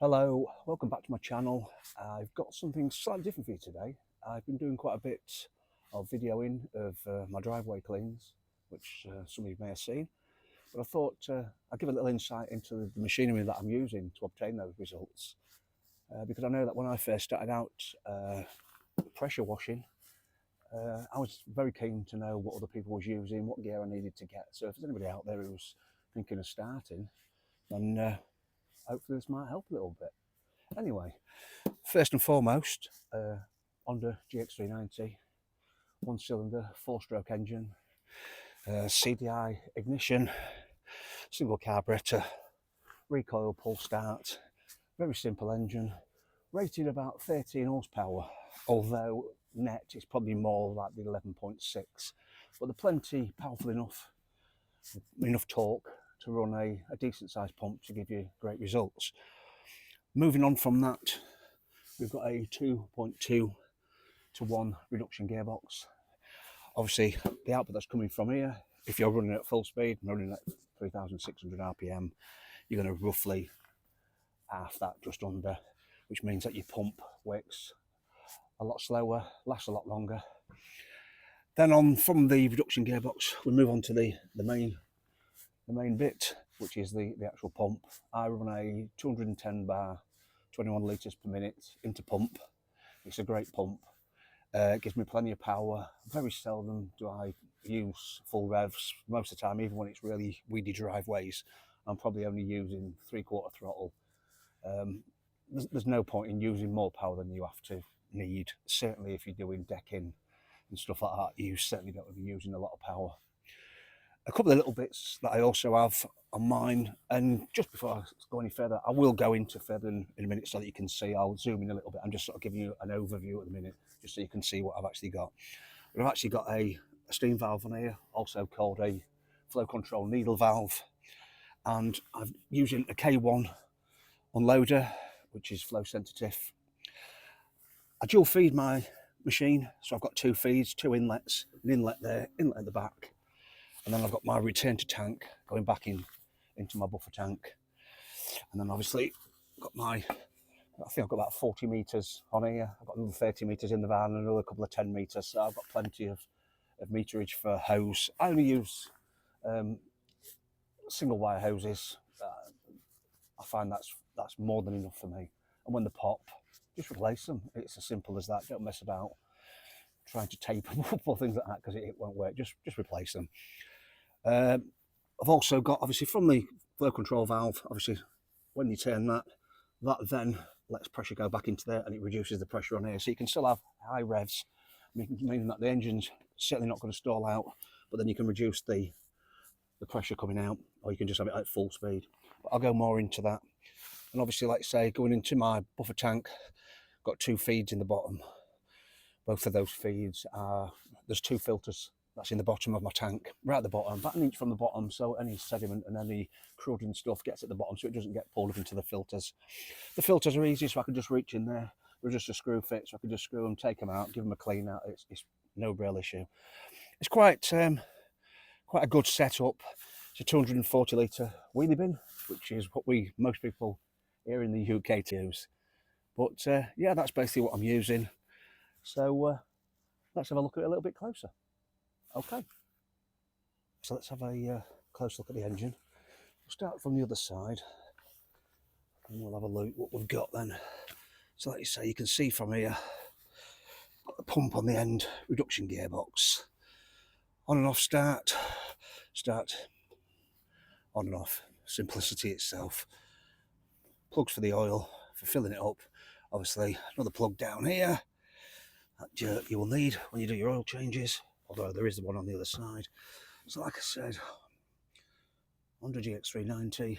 Hello, welcome back to my channel. I've got something slightly different for you today. I've been doing quite a bit of videoing of my driveway cleans, which some of you may have seen, but I thought I'd give a little insight into the machinery that I'm using to obtain those results. Because I know that when I first started out pressure washing, I was very keen to know what other people was using, what gear I needed to get. So if there's anybody out there who's thinking of starting, then hopefully this might help a little bit. Anyway, first and foremost, Honda GX390, one cylinder, 4-stroke engine, CDI ignition, single carburetor, recoil pull start, very simple engine, rated about 13 horsepower, although net is probably more like the 11.6, but they're plenty powerful enough torque to run a decent sized pump to give you great results. Moving on from that, we've got a 2.2 to 1 reduction gearbox. Obviously, the output that's coming from here, if you're running at full speed, running at 3,600 RPM, you're going to roughly half that, just under, which means that your pump works a lot slower, lasts a lot longer. Then on from the reduction gearbox, we move on to the main bit, which is the actual pump. I run a 210 bar, 21 litres per minute into pump. It's a great pump. It gives me plenty of power. Very seldom do I use full revs. Most of the time, even when it's really weedy driveways, I'm probably only using 3/4 throttle. There's no point in using more power than you have to need. Certainly if you're doing decking and stuff like that, you certainly don't be using a lot of power. A couple of little bits that I also have on mine, and just before I go any further, I will go into further in a minute so that you can see. I'll zoom in a little bit. I'm just sort of giving you an overview at the minute, just so you can see what I've actually got. But I've actually got a steam valve on here, also called a flow control needle valve, and I'm using a K1 unloader, which is flow sensitive. I dual feed my machine, so I've got 2 feeds, 2 inlets, an inlet there, inlet at the back. And then I've got my return to tank going back into my buffer tank. And then obviously got I think I've got about 40 metres on here. I've got another 30 metres in the van and another couple of 10 metres. So I've got plenty of meterage for hose. I only use single wire hoses. I find that's more than enough for me. And when they pop, just replace them. It's as simple as that. Don't mess about trying to tape them up or things like that, because it won't work. Just replace them. I've also got, obviously, from the flow control valve, obviously when you turn that then lets pressure go back into there and it reduces the pressure on here, so you can still have high revs, meaning that the engine's certainly not going to stall out, but then you can reduce the pressure coming out, or you can just have it at full speed. But I'll go more into that. And obviously, like I say, going into my buffer tank, got 2 feeds in the bottom. Both of those feeds are, there's 2 filters that's in the bottom of my tank, right at the bottom, about an inch from the bottom, so any sediment and any crud and stuff gets at the bottom, so it doesn't get pulled up into the filters. The filters are easy, so I can just reach in there. They're just a screw fit, so I can just screw them, take them out, give them a clean out. It's no real issue. It's quite a good setup. It's a 240 litre wheelie bin, which is what most people here in the UK use. But yeah, that's basically what I'm using. So let's have a look at it a little bit closer. Okay, so let's have a close look at the engine. We'll start from the other side and we'll have a look what we've got then. So like you say, you can see from here, got the pump on the end, reduction gearbox, on and off start, on and off, simplicity itself. Plugs for the oil, for filling it up. Obviously another plug down here, that jerk you will need when you do your oil changes, although there is one on the other side. So like I said, Honda GX390,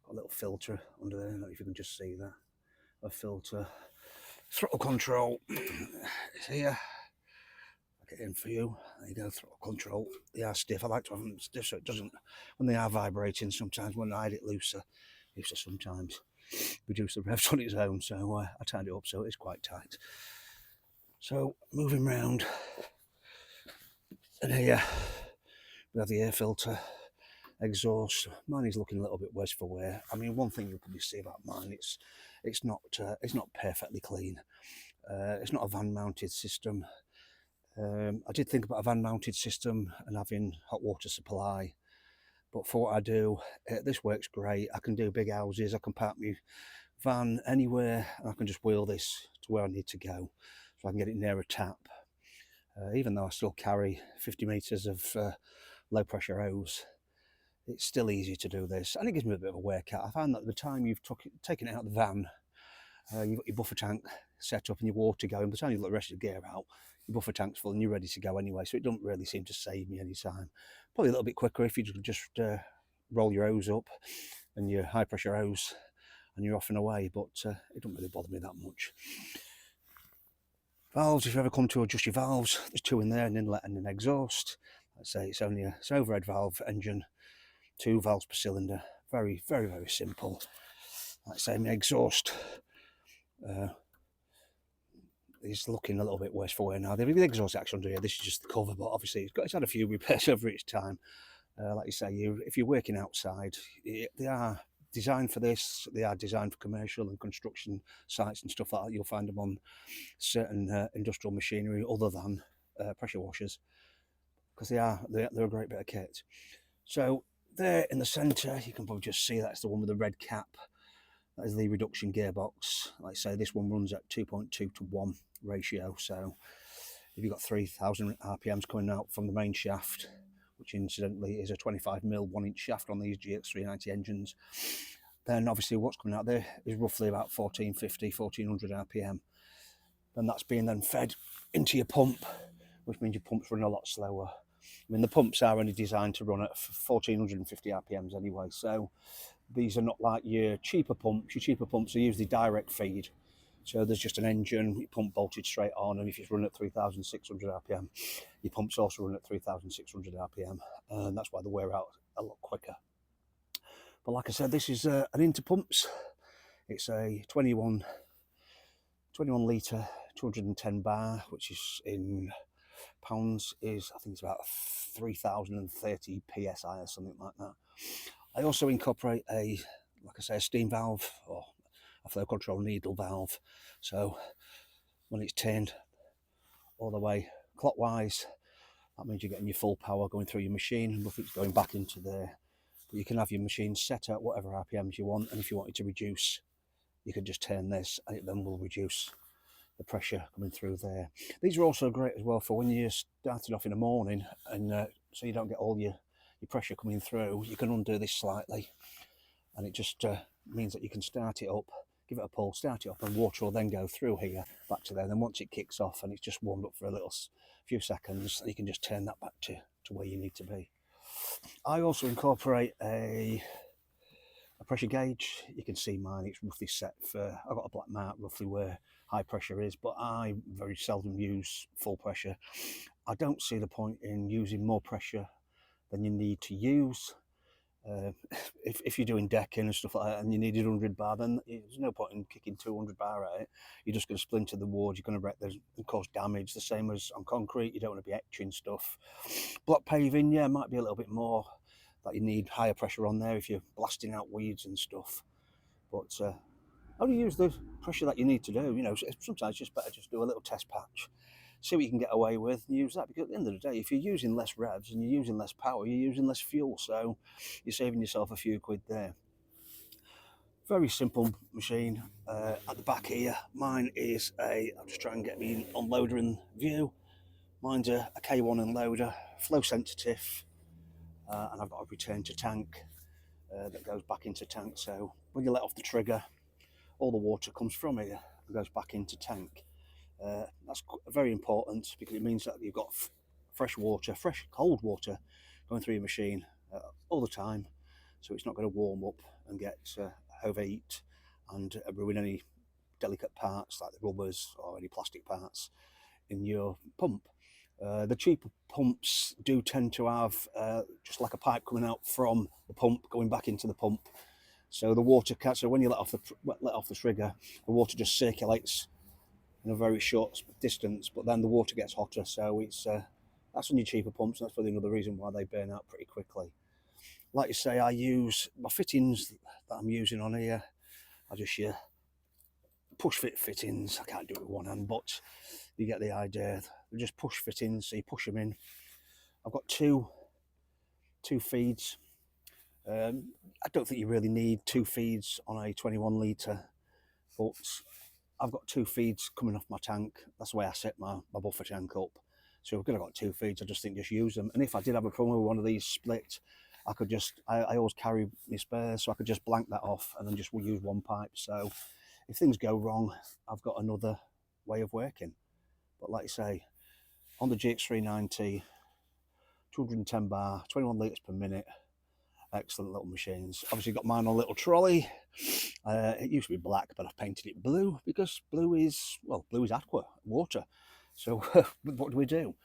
got a little filter under there, I don't know if you can just see that, a filter. Throttle control is here, I'll get in for you, there you go, throttle control. They are stiff, I like to have them stiff so it doesn't, when they are vibrating sometimes, when I hide it looser sometimes, reduce the revs on its own, so I tied it up so it's quite tight. So moving round, and here we have the air filter, exhaust. Mine is looking a little bit worse for wear. I mean, one thing you'll probably see about mine, it's not perfectly clean. It's not a van mounted system. I did think about a van mounted system and having hot water supply, but for what I do, this works great. I can do big houses, I can park my van anywhere, and I can just wheel this to where I need to go, so I can get it near a tap. Even though I still carry 50 metres of low pressure hose, it's still easy to do this, and it gives me a bit of a workout. I find that the time you've taken it out of the van, you've got your buffer tank set up and your water going. By the time you've got the rest of the gear out, your buffer tank's full and you're ready to go anyway, so it doesn't really seem to save me any time. Probably a little bit quicker if you just roll your hose up and your high pressure hose and you're off and away, but it doesn't really bother me that much. Valves, if you ever come to adjust your valves, there's two in there, an inlet and an exhaust. Let's say it's only an overhead valve engine, 2 valves per cylinder. Very, very, very simple. Like I say, my exhaust is looking a little bit worse for wear now. The exhaust actually under here, this is just the cover, but obviously it's had a few repairs over its time. Like you say, if you're working outside, they are designed for this. They are designed for commercial and construction sites and stuff like that. You'll find them on certain industrial machinery other than pressure washers, because they're a great bit of kit. So there in the centre, you can probably just see that's the one with the red cap. That is the reduction gearbox. Like I say, this one runs at 2.2 to 1 ratio. So if you've got 3,000 RPMs coming out from the main shaft, which incidentally is a 25mm 1-inch shaft on these GX390 engines, then obviously what's coming out there is roughly about 1450, 1400 RPM. Then that's being then fed into your pump, which means your pump's running a lot slower. I mean, the pumps are only designed to run at 1450 RPMs anyway, so these are not like your cheaper pumps. Your cheaper pumps are usually direct feed. So there's just an engine, your pump bolted straight on, and if it's running at 3,600 RPM, your pump's also running at 3,600 RPM, and that's why they wear out a lot quicker. But like I said, this is an Interpumps. It's a 21 litre, 210 bar, which is in pounds is, I think it's about 3,030 psi or something like that. I also incorporate like I say, a steam valve or a flow control needle valve. So when it's turned all the way clockwise, that means you're getting your full power going through your machine and nothing's going back into there. But you can have your machine set at whatever RPMs you want, and if you want it to reduce, you can just turn this and it then will reduce the pressure coming through there. These are also great as well for when you're starting off in the morning, and so you don't get all your pressure coming through. You can undo this slightly, and it just means that you can start it up, give it a pull, start it up, and water will then go through here back to there. Then once it kicks off and it's just warmed up for a few seconds, you can just turn that back to where you need to be. I also incorporate a pressure gauge. You can see mine, it's roughly set for, I've got a black mark roughly where high pressure is, but I very seldom use full pressure. I don't see the point in using more pressure than you need to use. If you're doing decking and stuff like that and you needed 100 bar, then there's no point in kicking 200 bar at it. You're just going to splinter the wood, you're going to wreck and cause damage, the same as on concrete. You don't want to be etching stuff. Block paving, yeah, might be a little bit more that you need higher pressure on there if you're blasting out weeds and stuff, but only use the pressure that you need to do. You know, sometimes it's just better just do a little test patch, see what you can get away with, and use that, because at the end of the day, if you're using less revs and you're using less power, you're using less fuel, so you're saving yourself a few quid there. Very simple machine. At the back here, mine is I'll just try and get me unloader in view. Mine's a K1 unloader, flow sensitive, and I've got a return to tank that goes back into tank. So when you let off the trigger, all the water comes from here and goes back into tank. That's very important, because it means that you've got fresh water, fresh cold water going through your machine all the time, so it's not going to warm up and get overheat and ruin any delicate parts like the rubbers or any plastic parts in your pump. The cheaper pumps do tend to have just like a pipe coming out from the pump going back into the pump, so the water so when you let off the trigger, the water just circulates in a very short distance, but then the water gets hotter. So it's that's on your cheaper pumps, and that's probably another reason why they burn out pretty quickly. like you say, I use my fittings that I'm using on here. I just use push fit fittings. I can't do it with one hand, but you get the idea. They're just push fittings, so you push them in. I've got two feeds. I don't think you really need two feeds on a 21 litre, but I've got two feeds coming off my tank. That's the way I set my buffer tank up. So I've got two feeds. I just think just use them. And if I did have a problem with one of these split, I could just, I always carry my spares, so I could just blank that off and then just use one pipe. So if things go wrong, I've got another way of working. But like you say, on the GX390, 210 bar, 21 litres per minute, excellent little machines. Obviously got mine on a little trolley. It used to be black, but I've painted it blue because blue is aqua, water. So what do?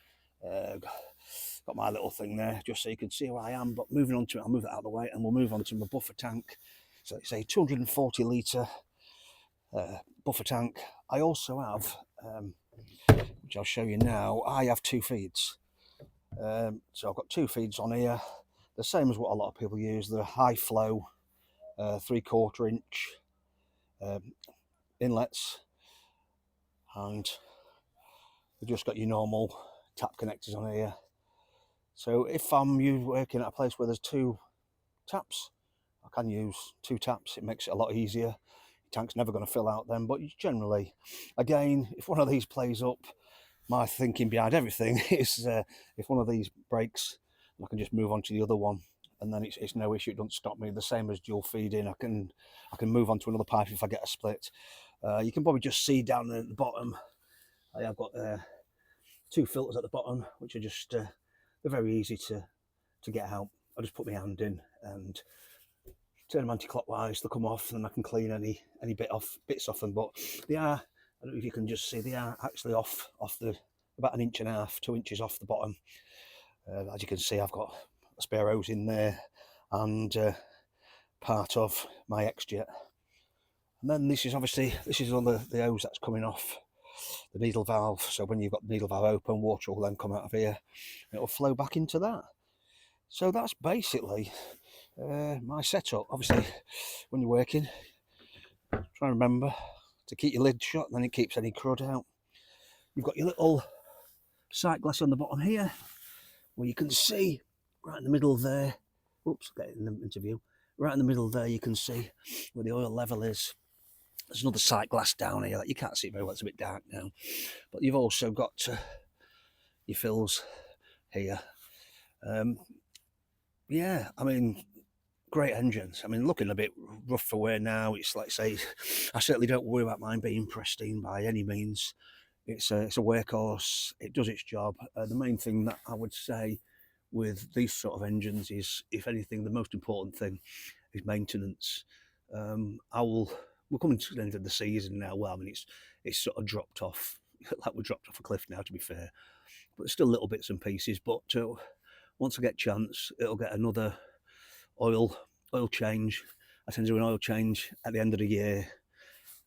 Got my little thing there just so you can see where I am. But moving on to it, I'll move that out of the way and we'll move on to my buffer tank. So it's a 240 litre buffer tank. I also have, which I'll show you now, I have two feeds. So I've got two feeds on here, the same as what a lot of people use. They're high flow, 3/4 inch inlets, and you've just got your normal tap connectors on here. So if I'm working at a place where there's two taps, I can use two taps. It makes it a lot easier. Your tank's never going to fill out then, but generally, again, if one of these plays up, my thinking behind everything is if one of these breaks, I can just move on to the other one, and then it's no issue. It doesn't stop me. The same as dual feeding. I can move on to another pipe if I get a split. You can probably just see down at the bottom, I have got two filters at the bottom, which are just they're very easy to get out. I just put my hand in and turn them anti-clockwise. They'll come off, and I can clean any bits off them. But they are, I don't know if you can just see, they are actually off the about 1.5 inches, 2 inches off the bottom. As you can see, I've got a spare hose in there and part of my X-Jet. And then this is on the hose that's coming off the needle valve. So when you've got the needle valve open, water will then come out of here. And it'll flow back into that. So that's basically my setup. Obviously, when you're working, try and remember to keep your lid shut, and then it keeps any crud out. You've got your little sight glass on the bottom here, where you can see right in the middle there. Oops, get it into view. Right in the middle there, you can see where the oil level is. There's another sight glass down here that you can't see very well. It's a bit dark now, but you've also got your fills here. Yeah, I mean, great engines. I mean, looking a bit rough for wear now. It's like, say, I certainly don't worry about mine being pristine by any means. It's a workhorse. It does its job. The main thing that I would say with these sort of engines is, if anything, the most important thing is maintenance. We're coming to the end of the season now. Well, I mean, it's sort of dropped off, like we dropped off a cliff now, to be fair. But there's still little bits and pieces. But once I get a chance, it'll get another oil change. I tend to do an oil change at the end of the year,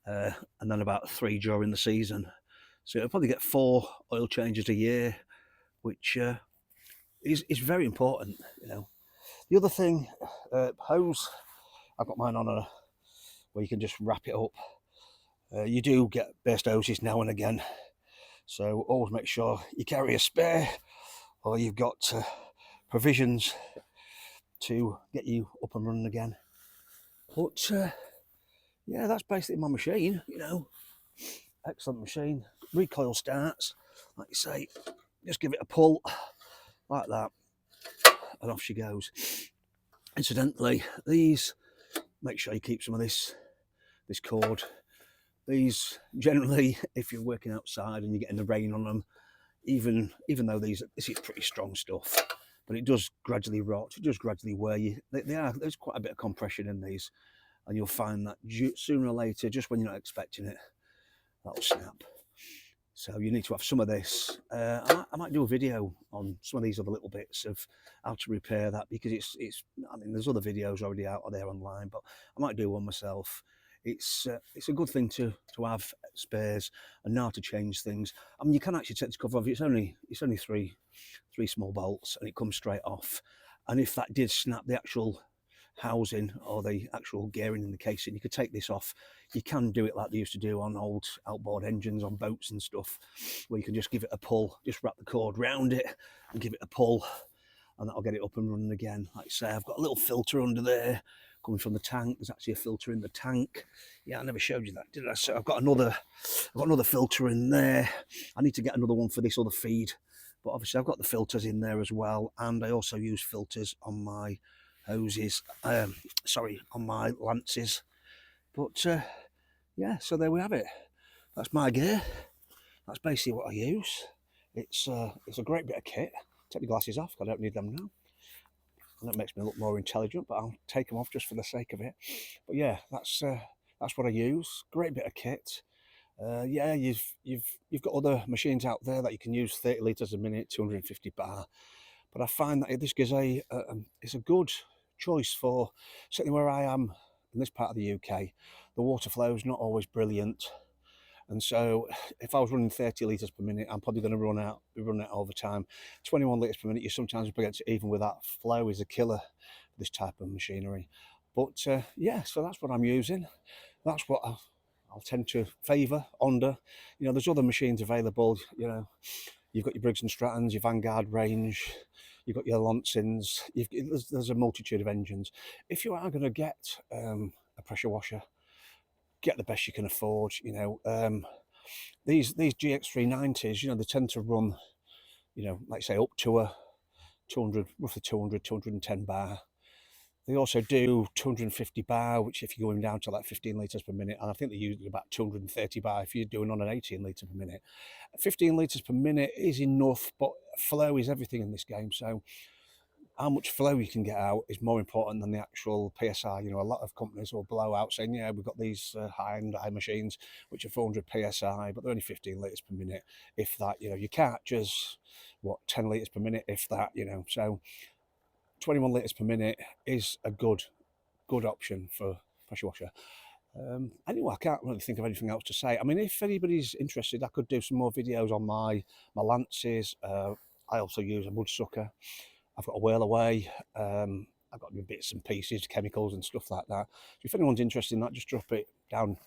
and then about 3 during the season. So it'll probably get 4 oil changes a year, which is very important, you know. The other thing, hose, I've got mine on where you can just wrap it up. You do get burst hoses now and again, so always make sure you carry a spare, or you've got provisions to get you up and running again. But yeah, that's basically my machine, you know. Excellent machine. Recoil starts, like you say, just give it a pull like that, and off she goes. Incidentally, these, make sure you keep some of this cord. These, generally, if you're working outside and you're getting the rain on them, even though this is pretty strong stuff, but it does gradually rot, it does gradually wear you. There's quite a bit of compression in these, and you'll find that sooner or later, just when you're not expecting it, that'll snap. So you need to have some of this. I might do a video on some of these other little bits of how to repair that, because it's. I mean, there's other videos already out there online, but I might do one myself. It's a good thing to have spares and know how to change things. I mean, you can actually take the cover off. It's only 3 small bolts, and it comes straight off. And if that did snap the actual housing or the actual gearing in the casing, you could take this off. You can do it like they used to do on old outboard engines on boats and stuff, where you can just give it a pull, just wrap the cord round it and give it a pull, and that'll get it up and running again. Like I say, I've got a little filter under there coming from the tank. There's actually a filter in the tank. Yeah, I never showed you that, did I? So I've got another filter in there. I need to get another one for this other feed, but obviously I've got the filters in there as well, and I also use filters on my hoses, sorry, on my lances. But yeah, so there we have it. That's my gear. That's basically what I use. It's a great bit of kit. Take the glasses off, I don't need them now. And that makes me look more intelligent, but I'll take them off just for the sake of it. But yeah, that's what I use. Great bit of kit. Yeah, you've got other machines out there that you can use 30 litres a minute, 250 bar. But I find that this gives it's a good choice for certainly where I am in this part of the UK. The water flow is not always brilliant, and so if I was running 30 litres per minute, I'm probably going to be running out over time. 21 litres per minute, you sometimes up against it. Even with that, flow is a killer for this type of machinery. But yeah, so that's what I'm using. That's what I'll tend to favour. Honda, there's other machines available. You've got your Briggs and Strattons, your Vanguard range, you've got your Lonsins. There's a multitude of engines. If you are going to get a pressure washer, get the best you can afford. These GX390s, they tend to run, like say up to a 200, roughly 200, 210 bar. They also do 250 bar, which if you're going down to like 15 litres per minute, and I think they use about 230 bar if you're doing on an 18 litre per minute. 15 litres per minute is enough, but flow is everything in this game. So how much flow you can get out is more important than the actual PSI. A lot of companies will blow out saying, yeah, we've got these high-end machines which are 400 PSI, but they're only 15 litres per minute, if that. Your catch is, 10 litres per minute, if that, So 21 litres per minute is a good option for pressure washer. Anyway, I can't really think of anything else to say. I mean, if anybody's interested, I could do some more videos on my lances. I also use a mud sucker. I've got a whale away. I've got bits and pieces, chemicals and stuff like that. So if anyone's interested in that, just drop it down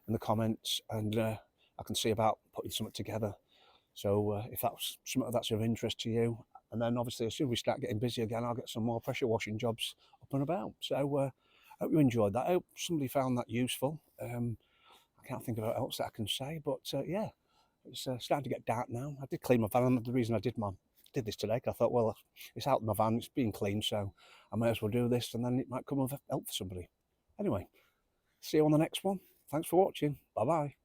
in the comments, and I can see about putting something together. So if that's something that's of interest to you, and then obviously as soon as we start getting busy again, I'll get some more pressure washing jobs up and about. So I hope you enjoyed that. I hope somebody found that useful. I can't think of what else that I can say, but yeah, it's starting to get dark now. I did clean my van. The reason I did this today, because I thought, well, it's out in my van, it's being cleaned, so I may as well do this, and then it might come of help for somebody. Anyway, see you on the next one. Thanks for watching. Bye bye.